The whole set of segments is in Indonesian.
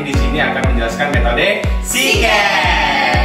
kami di sini akan menjelaskan metode Siken.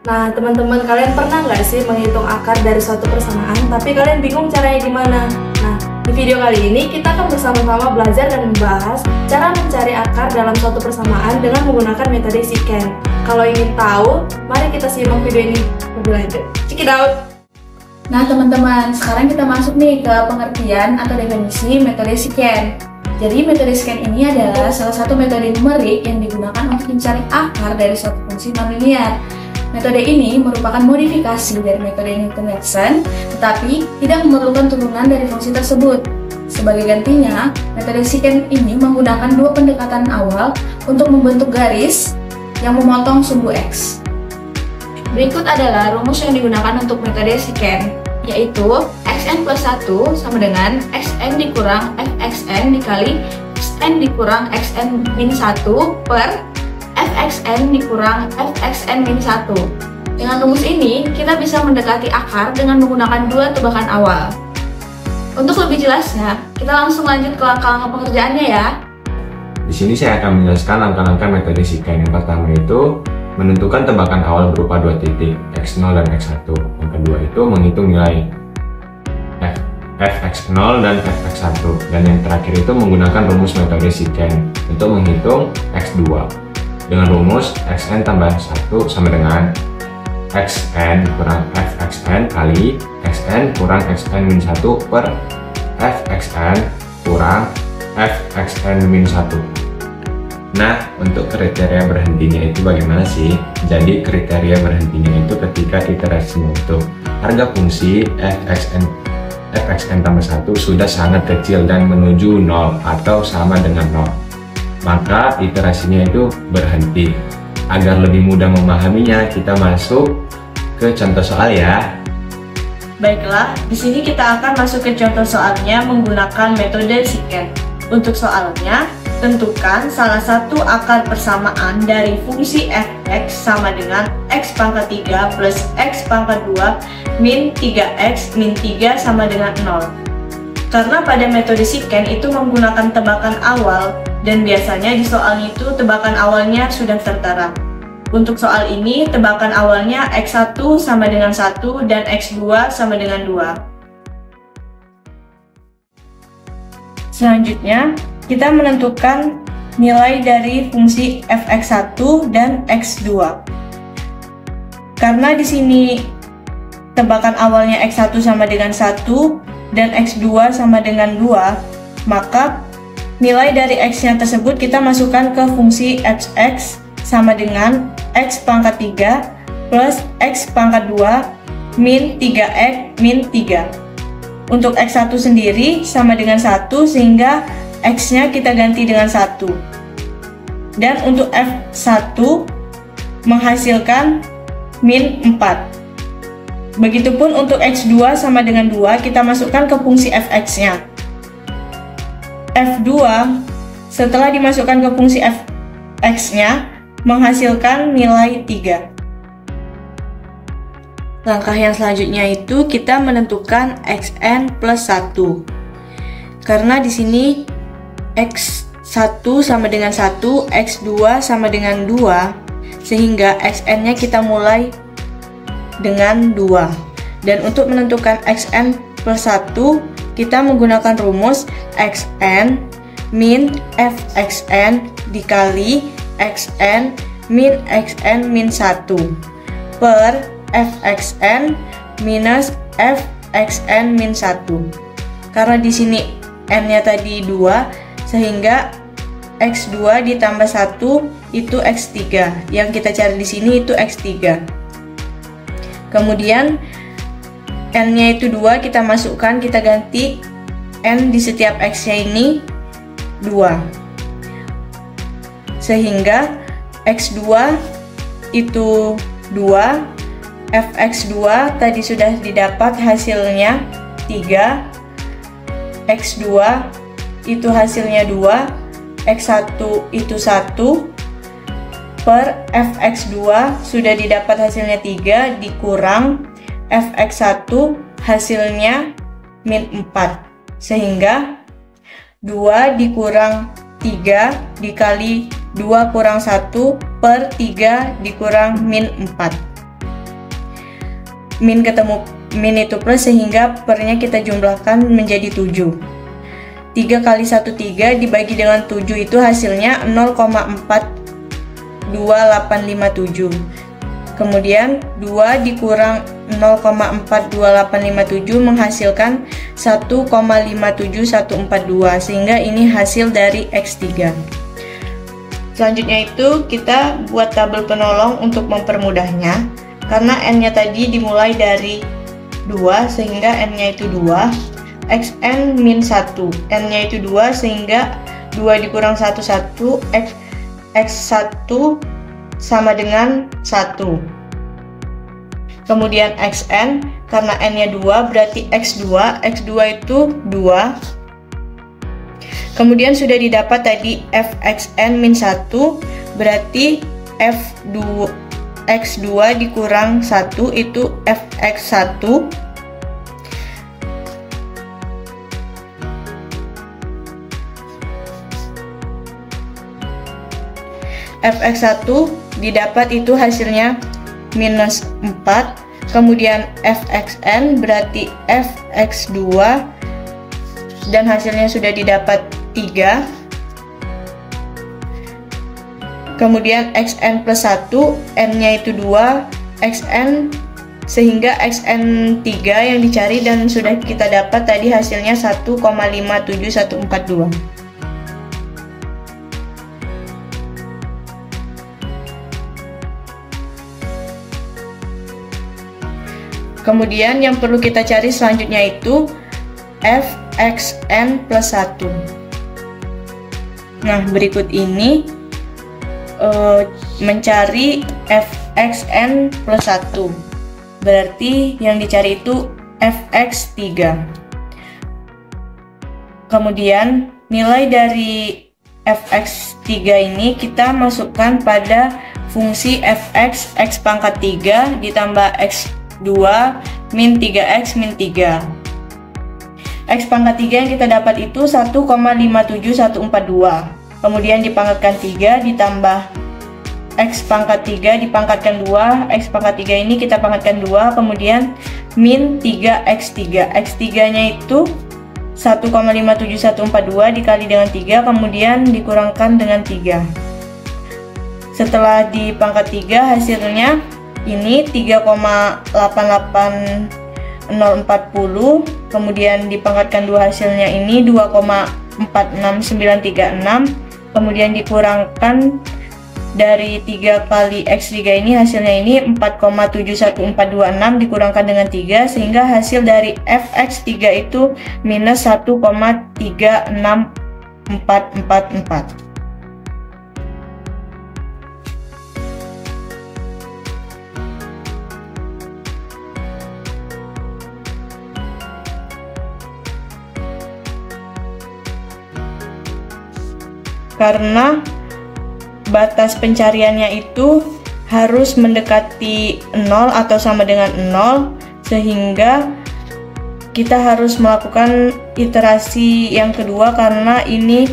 Nah, teman-teman, kalian pernah nggak sih menghitung akar dari suatu persamaan, tapi kalian bingung caranya gimana? Nah, di video kali ini kita akan bersama-sama belajar dan membahas cara mencari akar dalam suatu persamaan dengan menggunakan metode Siken. Kalau ingin tahu, mari kita simak video ini lebih lanjut. Check it out! Nah, teman-teman, sekarang kita masuk nih ke pengertian atau definisi metode Siken. Jadi, metode Siken ini adalah salah satu metode numerik yang digunakan untuk mencari akar dari suatu fungsi nonlinear. Metode ini merupakan modifikasi dari metode Newton-Raphson, tetapi tidak memerlukan turunan dari fungsi tersebut. Sebagai gantinya, metode Siken ini menggunakan dua pendekatan awal untuk membentuk garis yang memotong sumbu X. Berikut adalah rumus yang digunakan untuk metode Siken, yaitu xn plus 1 sama dengan xn dikurang fxn dikali xn dikurang xn min 1 per fxn dikurang fxn min 1. Dengan rumus ini, kita bisa mendekati akar dengan menggunakan dua tebakan awal. Untuk lebih jelasnya, kita langsung lanjut ke langkah-langkah pengerjaannya ya. Di sini saya akan menjelaskan langkah-langkah metode Siken. Yang pertama itu menentukan tebakan awal berupa dua titik, x0 dan x1. Yang kedua itu menghitung nilai fx0 dan fx1. Dan yang terakhir itu menggunakan rumus metode Siken untuk menghitung x2. Dengan rumus xn tambah 1 sama dengan xn kurang fxn kali xn kurang xn min 1 per fxn kurang fxn min 1. Nah, untuk kriteria berhentinya itu bagaimana sih? Jadi kriteria berhentinya itu ketika iterasinya itu harga fungsi fxn tambah 1 sudah sangat kecil dan menuju 0 atau sama dengan 0. Maka iterasinya itu berhenti. Agar lebih mudah memahaminya, kita masuk ke contoh soal ya. Baiklah, di sini kita akan masuk ke contoh soalnya menggunakan metode Siken. Untuk soalnya, tentukan salah satu akar persamaan dari fungsi fx sama dengan x pangkat 3 plus x pangkat 2 min 3x min 3 sama dengan 0. Karena pada metode Siken itu menggunakan tebakan awal, dan biasanya di soal itu tebakan awalnya sudah tertera. Untuk soal ini, tebakan awalnya x1 sama dengan 1 dan x2 sama dengan 2. Selanjutnya, kita menentukan nilai dari fungsi fx1 dan x2. Karena di sini tebakan awalnya x1 sama dengan 1 dan x2 sama dengan 2, maka nilai dari x-nya tersebut kita masukkan ke fungsi fx sama dengan x pangkat 3 plus x pangkat 2 min 3x min 3. Untuk x1 sendiri sama dengan 1 sehingga x-nya kita ganti dengan 1. Dan untuk f1 menghasilkan min 4. Begitupun untuk x2 sama dengan 2 kita masukkan ke fungsi fx-nya. F2 setelah dimasukkan ke fungsi fx-nya menghasilkan nilai 3. Langkah yang selanjutnya itu kita menentukan xn plus 1. Karena di sini x1 sama dengan 1, x2 sama dengan 2, sehingga xn-nya kita mulai dengan 2. Dan untuk menentukan xn plus 1, kita menggunakan rumus xn min fxn dikali xn min xn min 1 per fxn minus fxn min 1. Karena di sini n-nya tadi 2, sehingga x2 ditambah 1 itu x3. Yang kita cari di sini itu x3. Kemudian n-nya itu 2, kita masukkan, kita ganti n di setiap x-nya ini 2. Sehingga x2 itu 2, fx2 tadi sudah didapat hasilnya X3, X2 itu hasilnya 2, X1 itu 1, per Fx2 sudah didapat hasilnya 3 dikurang Fx1 hasilnya min 4, sehingga 2 dikurang 3 dikali 2 kurang 1 per 3 dikurang min 4. Min ketemu min itu plus, sehingga pernya kita jumlahkan menjadi 7. 3 kali 1 3 dibagi dengan 7 itu hasilnya 0,42857. Kemudian 2 dikurang 0,42857 menghasilkan 1,57142, sehingga ini hasil dari X3. Selanjutnya itu kita buat tabel penolong untuk mempermudahnya. Karena n-nya tadi dimulai dari 2 sehingga n-nya itu 2, xn min 1, n-nya itu 2 sehingga 2 dikurang 1 1, x1 sama dengan 1. Kemudian xn, karena n-nya 2 berarti x2 itu 2. Kemudian sudah didapat tadi fxn min 1, berarti x2 dikurang 1 itu fx1. Fx1 didapat itu hasilnya minus 4. Kemudian fxn berarti fx2 dan hasilnya sudah didapat 3. Kemudian xn plus 1, n-nya itu 2, xn sehingga xn 3 yang dicari dan sudah kita dapat tadi hasilnya 1,57142. Kemudian yang perlu kita cari selanjutnya itu fxn plus 1. Nah, berikut ini mencari fxn plus 1. Berarti yang dicari itu fx3. Kemudian nilai dari fx3 ini kita masukkan pada fungsi fx x pangkat 3 ditambah x2 min 3x min 3. X pangkat 3 yang kita dapat itu 1,57142. Kemudian dipangkatkan 3 ditambah X pangkat 3 dipangkatkan 2. X pangkat 3 ini kita pangkatkan 2. Kemudian min 3x3. X3 nya itu 1,57142 dikali dengan 3. Kemudian dikurangkan dengan 3. Setelah dipangkat 3 hasilnya ini 3,88040, kemudian dipangkatkan 2 hasilnya ini 2,46936, kemudian dikurangkan dari 3 kali x3 ini hasilnya ini 4,71426 dikurangkan dengan 3, sehingga hasil dari fx3 itu minus 1,36444. Karena batas pencariannya itu harus mendekati 0 atau sama dengan 0, sehingga kita harus melakukan iterasi yang kedua karena ini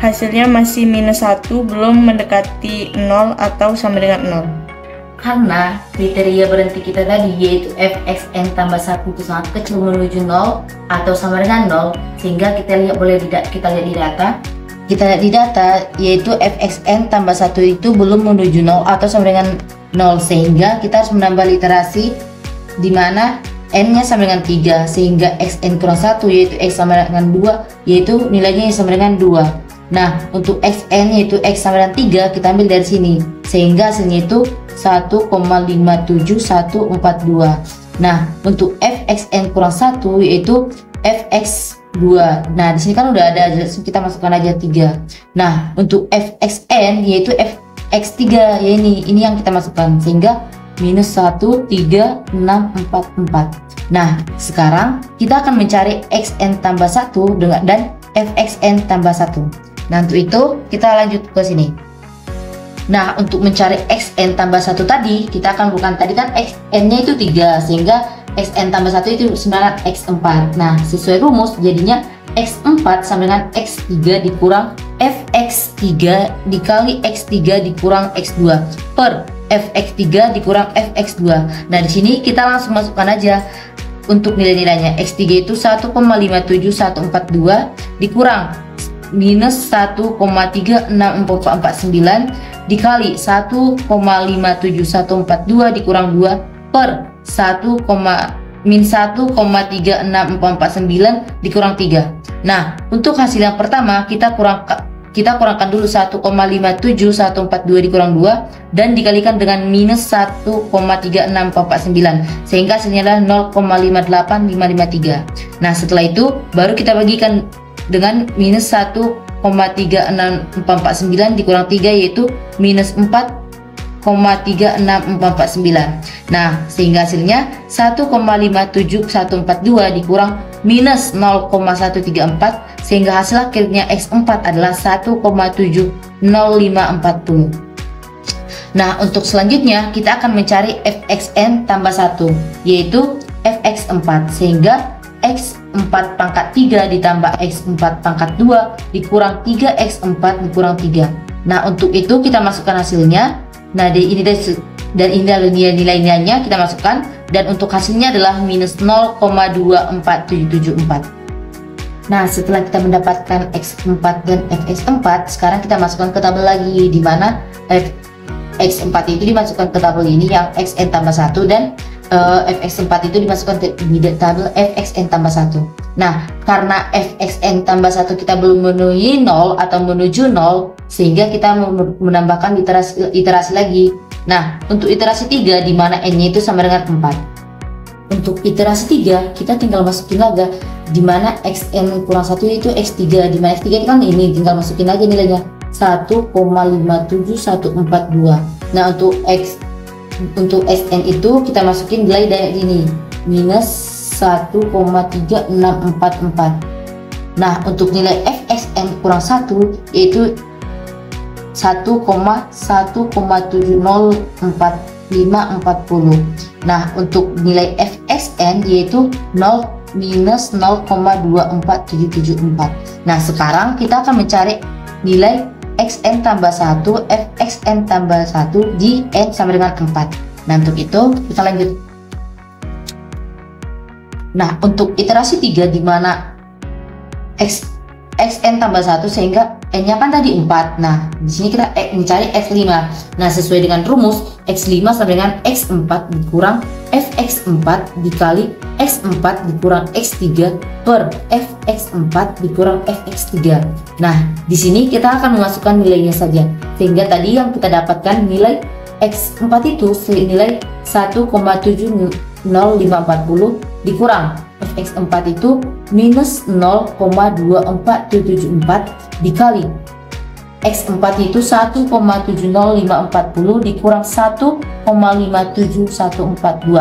hasilnya masih minus 1, belum mendekati 0 atau sama dengan 0. Karena kriteria berhenti kita tadi yaitu fxn tambah 1 itu sangat kecil menuju 0 atau sama dengan 0, sehingga kita lihat di data yaitu fxn tambah 1 itu belum menuju 0 atau sama dengan 0, sehingga kita harus menambah literasi di mana n-nya sama dengan 3, sehingga xn kurang 1 yaitu x sama dengan 2 yaitu nilainya sama dengan 2. Nah, untuk xn yaitu x sama dengan 3 kita ambil dari sini, sehingga hasilnya itu 1,57142. Nah, untuk fxn kurang 1 yaitu fx2. Nah, di sini kan udah ada, kita masukkan aja 3. Nah, untuk fxn yaitu fx3 ya ini yang kita masukkan, sehingga minus 13644. Nah, sekarang kita akan mencari xn tambah 1 dan fxn tambah 1. Nah, untuk itu kita lanjut ke sini. Nah, untuk mencari xn tambah 1 tadi, kita akan bukan tadi kan xn-nya itu 3, sehingga xn tambah 1 itu sebenarnya x4. Nah, sesuai rumus jadinya x4 sama dengan x3 dikurang fx3 dikali x3 dikurang x2 per fx3 dikurang fx2. Nah, di sini kita langsung masukkan aja untuk nilai-nilainya. X3 itu 1,57142 dikurang minus 1,36449 dikali 1,57142 dikurang 2 per 1,3649 dikurang 3. Nah, untuk hasil yang pertama kita kurangkan dulu 1,57142 dikurang 2 dan dikalikan dengan minus 1,36449 sehingga hasilnya adalah 0,58553. Nah, setelah itu baru kita bagikan dengan minus 1,36449 dikurang 3 yaitu minus 4,36449. Nah, sehingga hasilnya 1,57142 dikurang minus 0,134 sehingga hasil akhirnya x4 adalah 1,70540. Nah, untuk selanjutnya kita akan mencari fxn tambah 1 yaitu fx4 sehingga x4 pangkat 3 ditambah x4 pangkat 2 dikurang 3x4 dikurang 3. Nah, untuk itu kita masukkan hasilnya. Nah, ini adalah nilai-nilainya kita masukkan dan untuk hasilnya adalah minus 0,24774. Nah, setelah kita mendapatkan x4 dan fx4, sekarang kita masukkan ke tabel lagi di mana x4 itu dimasukkan ke tabel ini yang xn tambah 1 dan fx4 itu dimasukkan ke tabel fxn tambah 1. Nah, karena fxn tambah 1 kita belum memenuhi 0 atau menuju 0 sehingga kita menambahkan iterasi lagi. Nah, untuk iterasi 3 di mana n-nya itu sama dengan 4. Untuk iterasi 3 kita tinggal masukin lagi di mana xn kurang 1 itu x3, di mana x3 kan ini tinggal masukin lagi nilainya 1,57142. Nah, untuk xn itu kita masukin nilai dari ini minus 1,3644. Nah, untuk nilai fxn kurang 1 yaitu 1,704,540. Nah, untuk nilai fxn yaitu 0 minus 0,24774. Nah, sekarang kita akan mencari nilai xn tambah 1 fxn tambah 1 di n sama dengan 4. Nah, untuk itu kita lanjut. Nah, untuk iterasi 3 di mana xn tambah 1 sehingga n-nya kan tadi 4. Nah, di sini kita mencari x5. Nah, sesuai dengan rumus x5 sama dengan x4 dikurang fx4 dikali x4 dikurang x3 per fx4 dikurang fx3. Nah, di sini kita akan memasukkan nilainya saja. Sehingga tadi yang kita dapatkan nilai x4 itu senilai 1,70540 dikurang fx4 itu minus 0,24774 dikali x4 itu 1,70540 dikurang 1,57142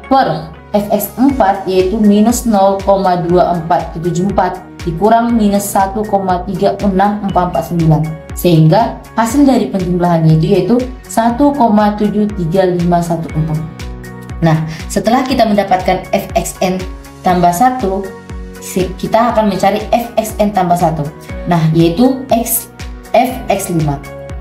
per fx4 yaitu minus 0,2474 dikurang minus 1,36449 sehingga hasil dari penjumlahannya itu yaitu 1,73514. Nah, setelah kita mendapatkan fxn tambah 1, kita akan mencari fxn tambah 1. Nah, yaitu fx5,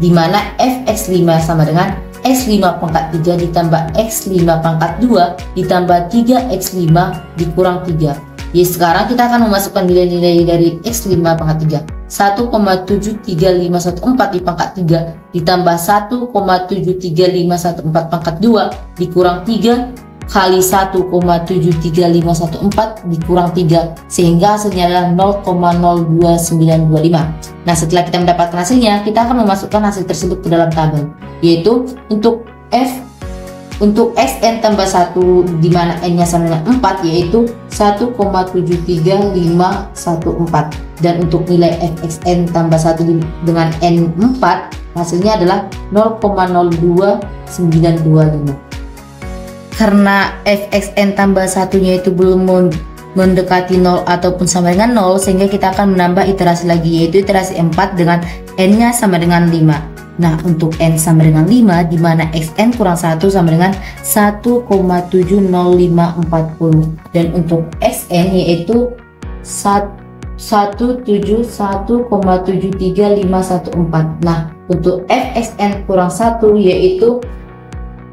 di mana fx5 sama dengan x5 pangkat 3 ditambah x5 pangkat 2 ditambah 3x5 dikurang 3. Ya, sekarang kita akan memasukkan nilai-nilai dari x5 pangkat 3. 1,73514 di pangkat 3 ditambah 1,73514 pangkat 2 dikurang 3 kali 1,73514 dikurang 3 sehingga hasilnya adalah 0,02925. Nah, setelah kita mendapatkan hasilnya, kita akan memasukkan hasil tersebut ke dalam tabel, yaitu untuk xn tambah 1 di mana n-nya sama dengan 4 yaitu 1,73514 dan untuk nilai fxn tambah 1 dengan n4 hasilnya adalah 0,02925. karena fxn tambah satunya itu belum mendekati 0 ataupun sama dengan 0, sehingga kita akan menambah iterasi lagi, yaitu iterasi 4 dengan n-nya sama dengan 5. Nah, untuk n sama dengan 5, di mana xn kurang 1 sama dengan 1,70540. Dan untuk xn yaitu 171,73514. Nah, untuk fxn kurang 1 yaitu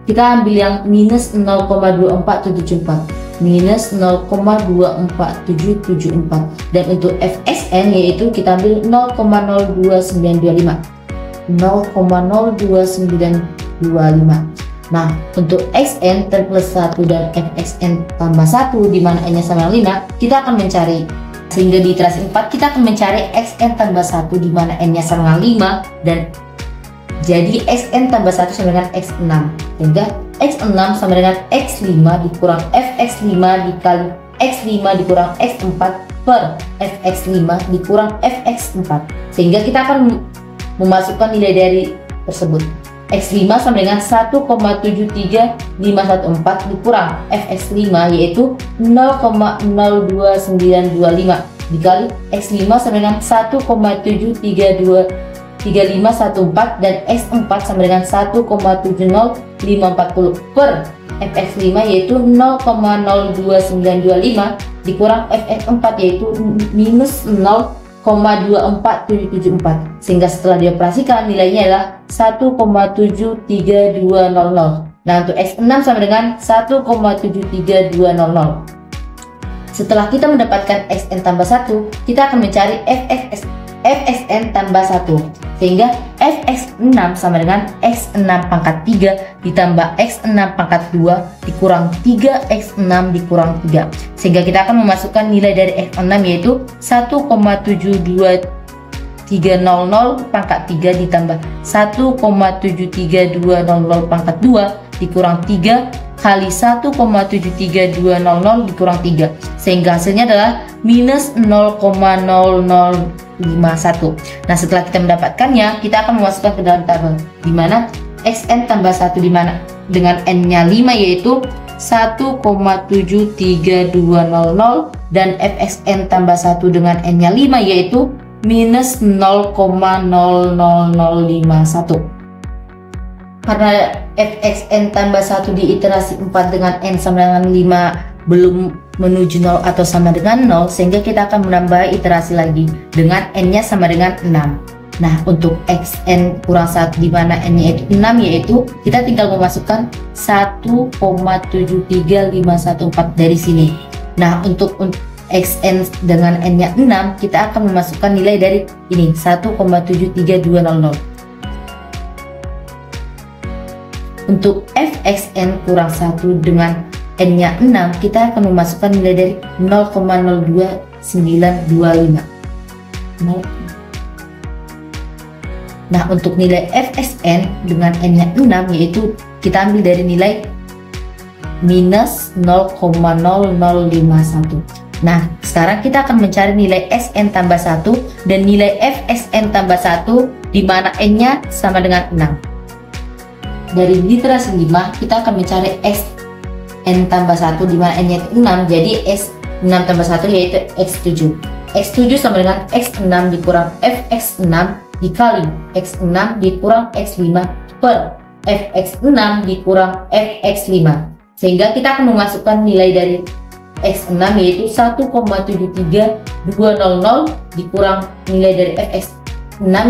kita ambil yang minus 0,24774, minus 0,24774. Dan untuk fxn yaitu kita ambil 0,02925, 0,02925. Nah, untuk xn terplus 1 dan fxn tambah 1 di mana n-nya sama dengan 5, kita akan mencari, sehingga di iterasi 4 kita akan mencari xn tambah 1 di mana n-nya sama dengan 5, dan jadi xn tambah 1 sama dengan x6, sehingga x6 sama dengan x5 dikurang fx5 dikali x5 dikurang x4 per fx5 dikurang fx4, sehingga kita akan memasukkan nilai dari tersebut. X5 sama dengan 1,73514 dikurang fx5 yaitu 0,02925 dikali x5 sama dengan 1,73514 dan x4 sama dengan 1,70540 per fx5 yaitu 0,02925 dikurang fx4 yaitu minus 0,24774, sehingga setelah dioperasikan nilainya adalah 1,73200. Nah, untuk x6 sama dengan 1,73200. Setelah kita mendapatkan xn tambah 1, kita akan mencari fxn tambah 1, sehingga fx6 sama dengan x6 pangkat 3 ditambah x6 pangkat 2 dikurang 3x6 dikurang 3, sehingga kita akan memasukkan nilai dari x6 yaitu 1,72300 pangkat 3 ditambah 1,73200 pangkat 2 dikurang 3 kali 1,73200 dikurang 3, sehingga hasilnya adalah minus 0,0051. Nah, setelah kita mendapatkannya, kita akan memasukkan ke dalam tabel, di mana xn tambah 1 di mana dengan n-nya 5 yaitu 1,73200 dan fxn tambah 1 dengan n-nya 5 yaitu minus 0,00051. Karena fxn tambah 1 di iterasi 4 dengan n sama dengan 5 belum menuju 0 atau sama dengan 0, sehingga kita akan menambah iterasi lagi dengan n-nya sama dengan 6. Nah, untuk xn kurang 1 di mana n-nya itu 6 yaitu kita tinggal memasukkan 1,73514 dari sini. Nah, untuk xn dengan n-nya 6 kita akan memasukkan nilai dari ini 1,73200. Untuk fxn kurang 1 dengan n-nya 6 kita akan memasukkan nilai dari 0,02925. Nah, untuk nilai fxn dengan n-nya 6 yaitu kita ambil dari nilai minus 0,0051. Nah, sekarang kita akan mencari nilai xn tambah 1 dan nilai fxn tambah 1 di mana n-nya sama dengan 6. Dari literasi 5 kita akan mencari xn tambah 1 di mana n-nya 6, jadi x6 tambah 1 yaitu x7. x7 sama dengan x6 dikurang fx6 dikali x6 dikurang x5 per fx6 dikurang fx5, sehingga kita akan memasukkan nilai dari x6 yaitu 1,73200 dikurang nilai dari fx6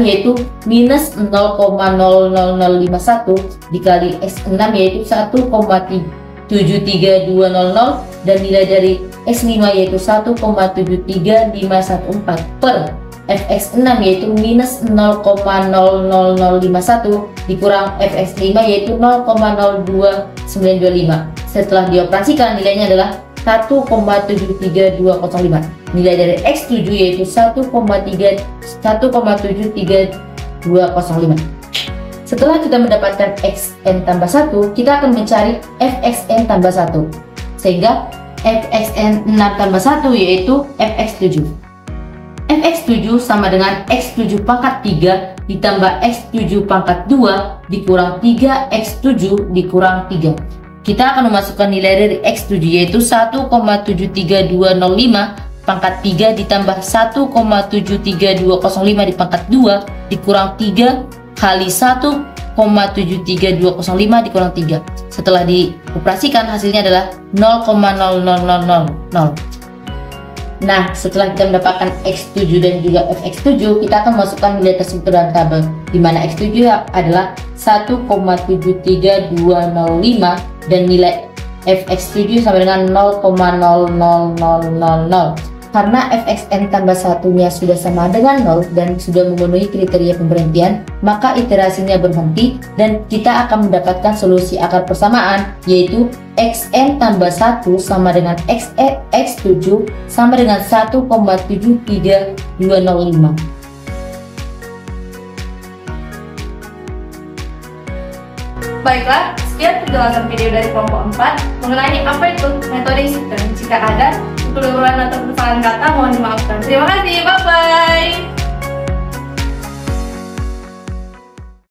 yaitu minus 0,00051 dikali x6 yaitu 1,73200 dan nilai dari x5 yaitu 1,73514 per fx6 yaitu minus 0,00051 dikurang fx5 yaitu 0,02925. Setelah dioperasikan nilainya adalah 1,73205. Nilai dari x7 yaitu 1,73205. Setelah kita mendapatkan xn tambah 1, kita akan mencari fxn tambah 1, sehingga fxn 6 tambah 1 yaitu fx7. fx7 sama dengan x7 pangkat 3 ditambah x7 pangkat 2 dikurang 3x7 dikurang 3. kita akan memasukkan nilai dari X7 yaitu 1,73205 pangkat 3 ditambah 1,73205 di pangkat 2 dikurang 3 kali 1,73205 dikurang 3. Setelah dioperasikan hasilnya adalah 0,00000. Nah, setelah kita mendapatkan X7 dan juga Fx7, kita akan masukkan nilai tersebut ke dalam tabel, di mana X7 adalah 1,73205 dan nilai Fx7 sama dengan 0,00000. Karena Fxn tambah 1-nya sudah sama dengan 0 dan sudah memenuhi kriteria pemberhentian, maka iterasinya berhenti dan kita akan mendapatkan solusi akar persamaan, yaitu Xn tambah 1 sama dengan X7 sama dengan 1,73205. Baiklah, sekian penjelasan video dari kelompok 4 mengenai apa itu metode Shiken. Jika ada kekeliruan atau kesalahan kata, mohon dimaafkan. Terima kasih, bye-bye.